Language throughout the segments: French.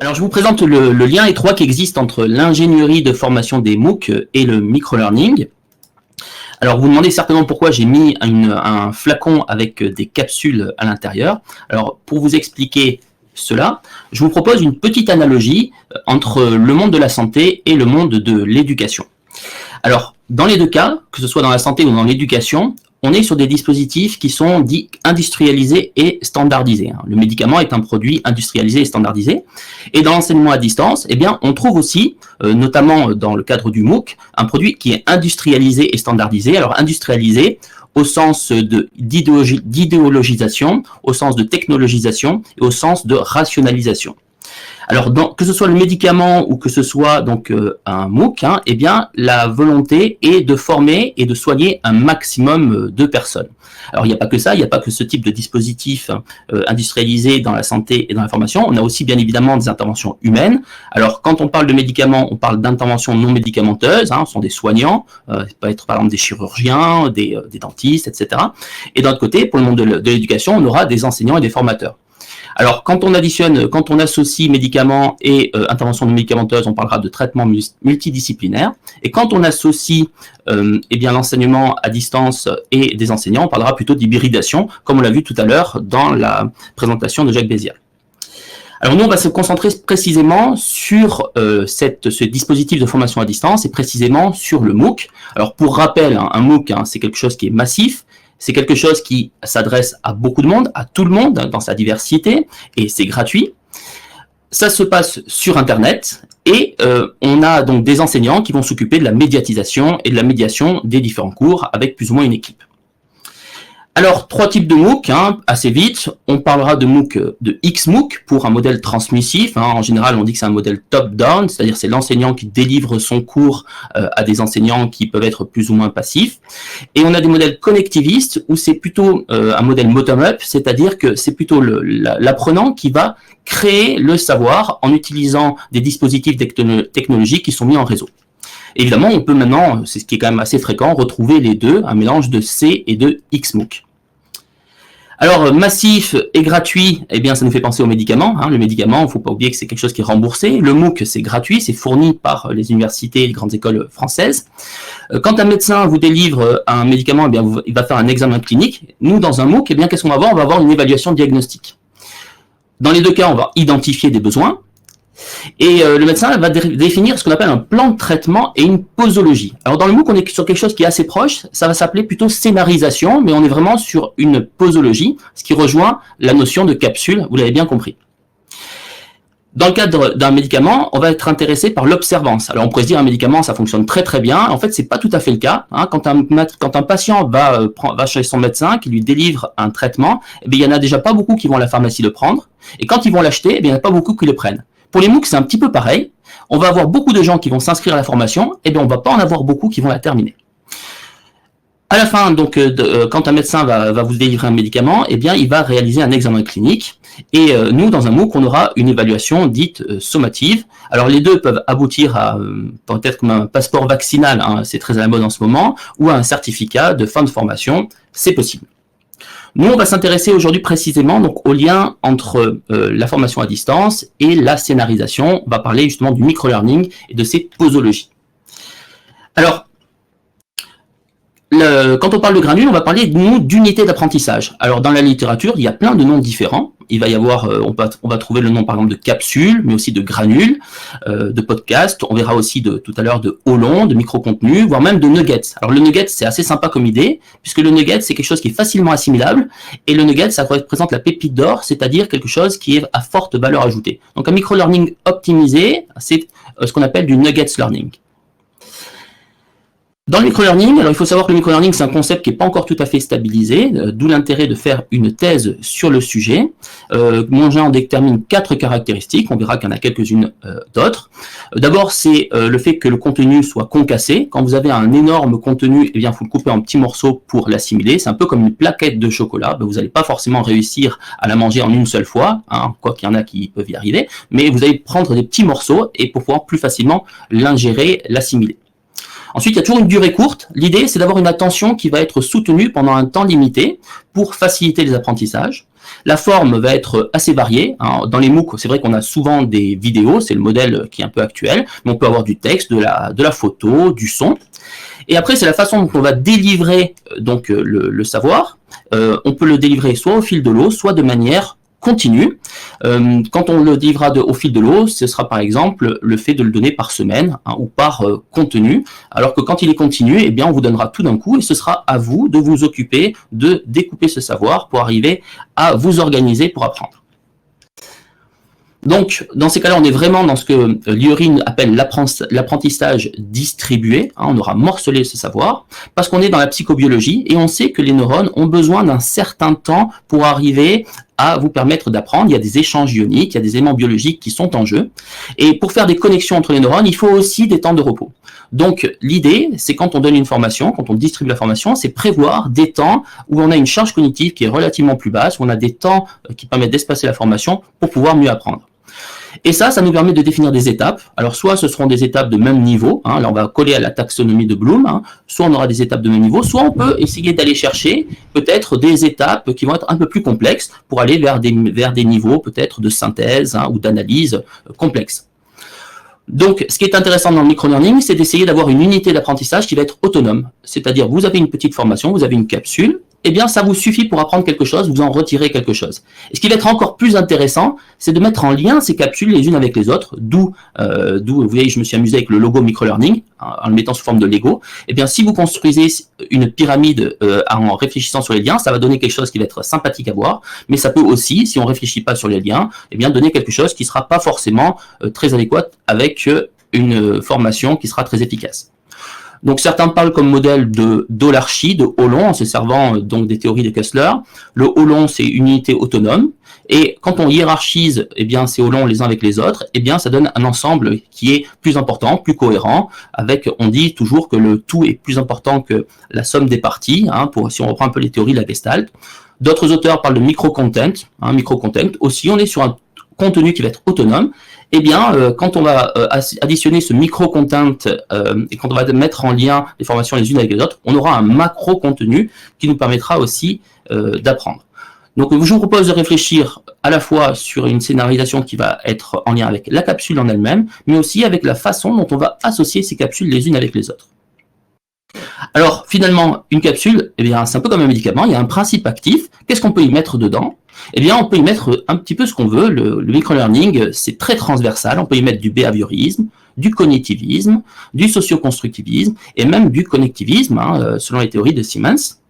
Alors, je vous présente le lien étroit qui existe entre l'ingénierie de formation des MOOC et le microlearning. Alors, vous vous demandez certainement pourquoi j'ai mis un flacon avec des capsules à l'intérieur. Alors, pour vous expliquer cela, je vous propose une petite analogie entre le monde de la santé et le monde de l'éducation. Alors, dans les deux cas, que ce soit dans la santé ou dans l'éducation, on est sur des dispositifs qui sont dits industrialisés et standardisés. Le médicament est un produit industrialisé et standardisé. Et dans l'enseignement à distance, eh bien, on trouve aussi, notamment dans le cadre du MOOC, un produit qui est industrialisé et standardisé. Alors, industrialisé au sens d'idéologisation, au sens de technologisation et au sens de rationalisation. Alors, que ce soit le médicament ou que ce soit donc un MOOC, eh bien, la volonté est de former et de soigner un maximum de personnes. Alors, il n'y a pas que ça, il n'y a pas que ce type de dispositif industrialisé dans la santé et dans la formation. On a aussi, bien évidemment, des interventions humaines. Alors, quand on parle de médicaments, on parle d'interventions non médicamenteuses. Ce sont des soignants, ça peut être par exemple des chirurgiens, des dentistes, etc. Et d'un autre côté, pour le monde de l'éducation, on aura des enseignants et des formateurs. Alors, quand on associe médicaments et interventions non médicamenteuses, on parlera de traitement multidisciplinaire. Et quand on associe l'enseignement à distance et des enseignants, on parlera plutôt d'hybridation, comme on l'a vu tout à l'heure dans la présentation de Jacques Bézial. Alors nous, on va se concentrer précisément sur ce dispositif de formation à distance et précisément sur le MOOC. Alors pour rappel, un MOOC, c'est quelque chose qui est massif. C'est quelque chose qui s'adresse à beaucoup de monde, à tout le monde, dans sa diversité, et c'est gratuit. Ça se passe sur Internet, et on a donc des enseignants qui vont s'occuper de la médiatisation et de la médiation des différents cours avec plus ou moins une équipe. Alors, 3 types de MOOC, assez vite. On parlera de MOOC, de XMOOC pour un modèle transmissif. En général, on dit que c'est un modèle top-down, c'est-à-dire c'est l'enseignant qui délivre son cours à des enseignants qui peuvent être plus ou moins passifs. Et on a des modèles connectivistes où c'est plutôt un modèle bottom-up, c'est-à-dire que c'est plutôt l'apprenant qui va créer le savoir en utilisant des dispositifs technologiques qui sont mis en réseau. Évidemment, on peut maintenant, c'est ce qui est quand même assez fréquent, retrouver les deux, un mélange de C et de XMOOC. Alors, massif et gratuit, eh bien, ça nous fait penser aux médicaments. Le médicament, il ne faut pas oublier que c'est quelque chose qui est remboursé. Le MOOC, c'est gratuit, c'est fourni par les universités et les grandes écoles françaises. Quand un médecin vous délivre un médicament, eh bien, il va faire un examen clinique. Nous, dans un MOOC, eh bien, qu'est-ce qu'on va avoir? On va avoir une évaluation diagnostique. Dans les deux cas, on va identifier des besoins. Et le médecin va définir ce qu'on appelle un plan de traitement et une posologie. Alors dans le MOOC, on est sur quelque chose qui est assez proche, ça va s'appeler plutôt scénarisation, mais on est vraiment sur une posologie, ce qui rejoint la notion de capsule, vous l'avez bien compris. Dans le cadre d'un médicament, on va être intéressé par l'observance. Alors on pourrait se dire un médicament, ça fonctionne très très bien. En fait, c'est pas tout à fait le cas. Quand un patient va chez son médecin, qui lui délivre un traitement, eh bien, il y en a déjà pas beaucoup qui vont à la pharmacie le prendre. Et quand ils vont l'acheter, eh bien, il n'y en a pas beaucoup qui le prennent. Pour les MOOC, c'est un petit peu pareil. On va avoir beaucoup de gens qui vont s'inscrire à la formation, et bien on ne va pas en avoir beaucoup qui vont la terminer. À la fin, donc, quand un médecin va vous délivrer un médicament, eh bien, il va réaliser un examen clinique. Et nous, dans un MOOC, on aura une évaluation dite sommative. Alors, les deux peuvent aboutir à peut-être comme un passeport vaccinal, c'est très à la mode en ce moment, ou à un certificat de fin de formation, c'est possible. Nous, on va s'intéresser aujourd'hui précisément donc, au lien entre la formation à distance et la scénarisation. On va parler justement du microlearning et de ses posologies. Alors, quand on parle de granules, on va parler d'unité d'apprentissage. Alors, dans la littérature, il y a plein de noms différents. Il va y avoir, on va trouver le nom par exemple de capsule, mais aussi de granules, de podcast. On verra aussi tout à l'heure de haut long, de micro-contenu, voire même de nuggets. Alors le nugget, c'est assez sympa comme idée, puisque le nugget, c'est quelque chose qui est facilement assimilable, et le nugget, ça représente la pépite d'or, c'est-à-dire quelque chose qui est à forte valeur ajoutée. Donc un micro-learning optimisé, c'est ce qu'on appelle du nuggets learning. Dans le microlearning, alors il faut savoir que le microlearning, c'est un concept qui n'est pas encore tout à fait stabilisé, d'où l'intérêt de faire une thèse sur le sujet. Mon en détermine 4 caractéristiques, on verra qu'il y en a quelques-unes d'autres. D'abord, c'est le fait que le contenu soit concassé. Quand vous avez un énorme contenu, eh bien, il faut le couper en petits morceaux pour l'assimiler. C'est un peu comme une plaquette de chocolat. Vous n'allez pas forcément réussir à la manger en une seule fois, quoi qu'il y en a qui peuvent y arriver, mais vous allez prendre des petits morceaux et pour pouvoir plus facilement l'ingérer, l'assimiler. Ensuite, il y a toujours une durée courte. L'idée, c'est d'avoir une attention qui va être soutenue pendant un temps limité pour faciliter les apprentissages. La forme va être assez variée. Dans les MOOC, c'est vrai qu'on a souvent des vidéos, c'est le modèle qui est un peu actuel, mais on peut avoir du texte, de la photo, du son. Et après, c'est la façon dont on va délivrer donc le savoir. On peut le délivrer soit au fil de l'eau, soit de manière continue. Quand on le délivrera au fil de l'eau, ce sera par exemple le fait de le donner par semaine ou par contenu, alors que quand il est continu, eh bien, on vous donnera tout d'un coup et ce sera à vous de vous occuper de découper ce savoir pour arriver à vous organiser pour apprendre. Donc, dans ces cas-là, on est vraiment dans ce que Liorin appelle l'apprentissage distribué. On aura morcelé ce savoir, parce qu'on est dans la psychobiologie, et on sait que les neurones ont besoin d'un certain temps pour arriver à vous permettre d'apprendre. Il y a des échanges ioniques, il y a des éléments biologiques qui sont en jeu. Et pour faire des connexions entre les neurones, il faut aussi des temps de repos. Donc, l'idée, c'est quand on donne une formation, quand on distribue la formation, c'est prévoir des temps où on a une charge cognitive qui est relativement plus basse, où on a des temps qui permettent d'espacer la formation pour pouvoir mieux apprendre. Et ça nous permet de définir des étapes. Alors, soit ce seront des étapes de même niveau, là on va coller à la taxonomie de Bloom, soit on aura des étapes de même niveau, soit on peut essayer d'aller chercher peut-être des étapes qui vont être un peu plus complexes pour aller vers des niveaux peut-être de synthèse ou d'analyse complexes. Donc, ce qui est intéressant dans le microlearning, c'est d'essayer d'avoir une unité d'apprentissage qui va être autonome. C'est-à-dire, vous avez une petite formation, vous avez une capsule, eh bien, ça vous suffit pour apprendre quelque chose, vous en retirez quelque chose. Et ce qui va être encore plus intéressant, c'est de mettre en lien ces capsules les unes avec les autres, d'où, vous voyez, je me suis amusé avec le logo microlearning, en le mettant sous forme de Lego. Eh bien, si vous construisez une pyramide en réfléchissant sur les liens, ça va donner quelque chose qui va être sympathique à voir, mais ça peut aussi, si on ne réfléchit pas sur les liens, eh bien, donner quelque chose qui ne sera pas forcément très adéquat avec une formation qui sera très efficace. Donc certains parlent comme modèle d'holarchie, de holon, en se servant donc des théories de Kessler. Le holon, c'est une unité autonome, et quand on hiérarchise eh bien, ces holons les uns avec les autres, eh bien, ça donne un ensemble qui est plus important, plus cohérent, avec, on dit toujours que le tout est plus important que la somme des parties, si on reprend un peu les théories de la Gestalt. D'autres auteurs parlent de micro-content, aussi on est sur un contenu qui va être autonome. Eh bien, quand on va additionner ce micro-content et quand on va mettre en lien les formations les unes avec les autres, on aura un macro-contenu qui nous permettra aussi d'apprendre. Donc, je vous propose de réfléchir à la fois sur une scénarisation qui va être en lien avec la capsule en elle-même, mais aussi avec la façon dont on va associer ces capsules les unes avec les autres. Alors, finalement, une capsule, eh bien, c'est un peu comme un médicament, il y a un principe actif. Qu'est-ce qu'on peut y mettre dedans? Eh bien, on peut y mettre un petit peu ce qu'on veut. Le microlearning, c'est très transversal. On peut y mettre du behaviorisme, du cognitivisme, du socioconstructivisme et même du connectivisme, selon les théories de Siemens.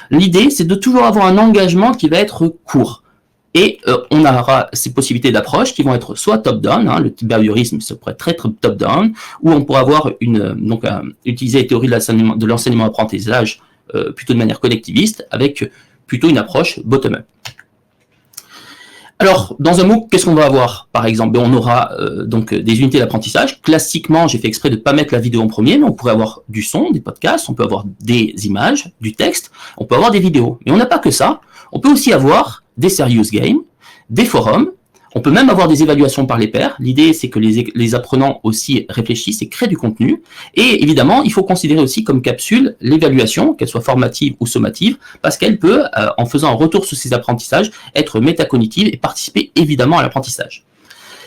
L'idée, c'est de toujours avoir un engagement qui va être court. Et on aura ces possibilités d'approche qui vont être soit top-down, le behaviorisme, ça pourrait être très top-down, ou on pourra avoir utiliser les théories de l'enseignement-apprentissage plutôt de manière connectiviste, avec plutôt une approche bottom-up. Alors, dans un MOOC, qu'est-ce qu'on va avoir? Par exemple, on aura donc des unités d'apprentissage. Classiquement, j'ai fait exprès de ne pas mettre la vidéo en premier, mais on pourrait avoir du son, des podcasts, on peut avoir des images, du texte, on peut avoir des vidéos. Mais on n'a pas que ça. On peut aussi avoir des serious games, des forums. On peut même avoir des évaluations par les pairs. L'idée, c'est que les apprenants aussi réfléchissent et créent du contenu. Et évidemment, il faut considérer aussi comme capsule l'évaluation, qu'elle soit formative ou sommative, parce qu'elle peut, en faisant un retour sur ses apprentissages, être métacognitive et participer évidemment à l'apprentissage.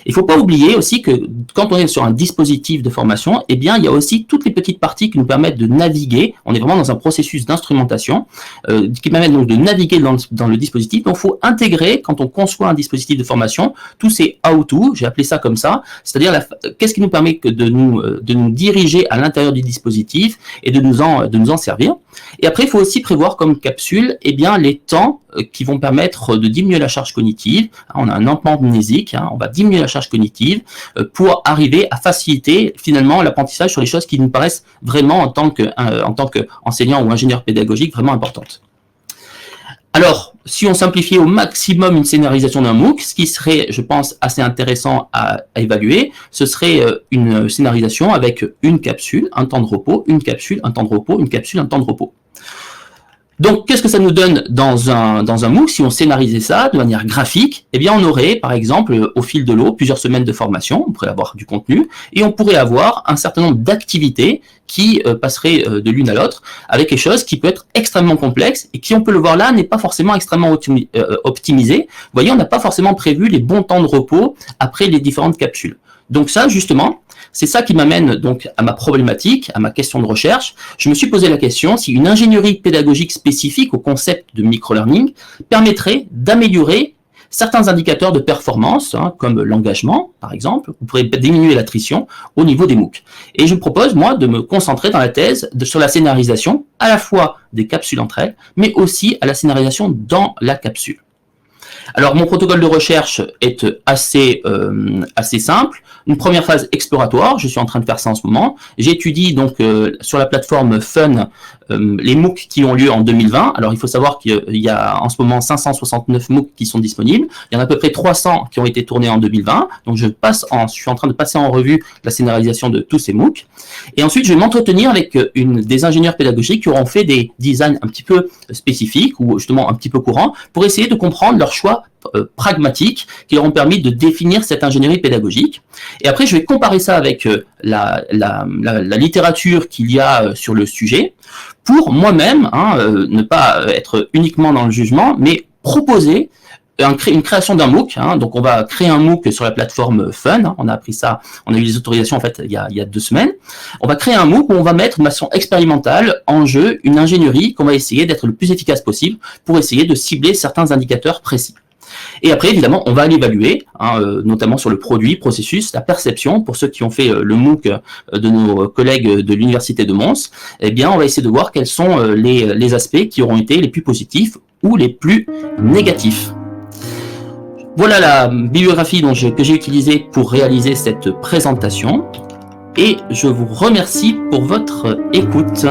Il ne faut pas oublier aussi que quand on est sur un dispositif de formation, eh bien, il y a aussi toutes les petites parties qui nous permettent de naviguer. On est vraiment dans un processus d'instrumentation qui permet donc de naviguer dans le dispositif. Donc, il faut intégrer, quand on conçoit un dispositif de formation, tous ces how-to, j'ai appelé ça comme ça, c'est-à-dire qu'est-ce qui nous permet de nous diriger à l'intérieur du dispositif et de nous en servir. Et après, il faut aussi prévoir comme capsule eh bien, les temps qui vont permettre de diminuer la charge cognitive. On a un emprunt mnésique, on va diminuer la charge cognitive pour arriver à faciliter finalement l'apprentissage sur les choses qui nous paraissent vraiment en tant qu'enseignant ou ingénieur pédagogique vraiment importantes. Alors, si on simplifiait au maximum une scénarisation d'un MOOC, ce qui serait, je pense, assez intéressant à évaluer, ce serait une scénarisation avec une capsule, un temps de repos, une capsule, un temps de repos, une capsule, un temps de repos. Donc, qu'est-ce que ça nous donne dans un MOOC si on scénarisait ça de manière graphique? Eh bien, on aurait, par exemple, au fil de l'eau, plusieurs semaines de formation, on pourrait avoir du contenu, et on pourrait avoir un certain nombre d'activités qui passeraient de l'une à l'autre, avec quelque chose qui peut être extrêmement complexe, et qui, on peut le voir là, n'est pas forcément extrêmement optimisé. Vous voyez, on n'a pas forcément prévu les bons temps de repos après les différentes capsules. Donc ça, justement, c'est ça qui m'amène donc à ma problématique, à ma question de recherche. Je me suis posé la question si une ingénierie pédagogique spécifique au concept de microlearning permettrait d'améliorer certains indicateurs de performance, comme l'engagement, par exemple, ou pourrait diminuer l'attrition au niveau des MOOC. Et je propose, moi, de me concentrer dans la thèse sur la scénarisation, à la fois des capsules entre elles, mais aussi à la scénarisation dans la capsule. Alors, mon protocole de recherche est assez simple. Une première phase exploratoire, je suis en train de faire ça en ce moment. J'étudie donc sur la plateforme Fun les MOOC qui ont lieu en 2020. Alors, il faut savoir qu'il y a en ce moment 569 MOOC qui sont disponibles. Il y en a à peu près 300 qui ont été tournés en 2020. Donc, je suis en train de passer en revue la scénarisation de tous ces MOOC. Et ensuite, je vais m'entretenir avec des ingénieurs pédagogiques qui auront fait des designs un petit peu spécifiques ou justement un petit peu courants pour essayer de comprendre leur choix pragmatiques qui leur ont permis de définir cette ingénierie pédagogique. Et après, je vais comparer ça avec la littérature qu'il y a sur le sujet pour moi-même ne pas être uniquement dans le jugement, mais proposer une création d'un MOOC. Donc, on va créer un MOOC sur la plateforme Fun. On a appris ça, on a eu les autorisations en fait il y a 2 semaines. On va créer un MOOC où on va mettre de façon expérimentale en jeu une ingénierie qu'on va essayer d'être le plus efficace possible pour essayer de cibler certains indicateurs précis. Et après, évidemment, on va l'évaluer, notamment sur le produit, processus, la perception. Pour ceux qui ont fait le MOOC de nos collègues de l'Université de Mons, eh bien, on va essayer de voir quels sont les aspects qui auront été les plus positifs ou les plus négatifs. Voilà la bibliographie que j'ai utilisée pour réaliser cette présentation. Et je vous remercie pour votre écoute.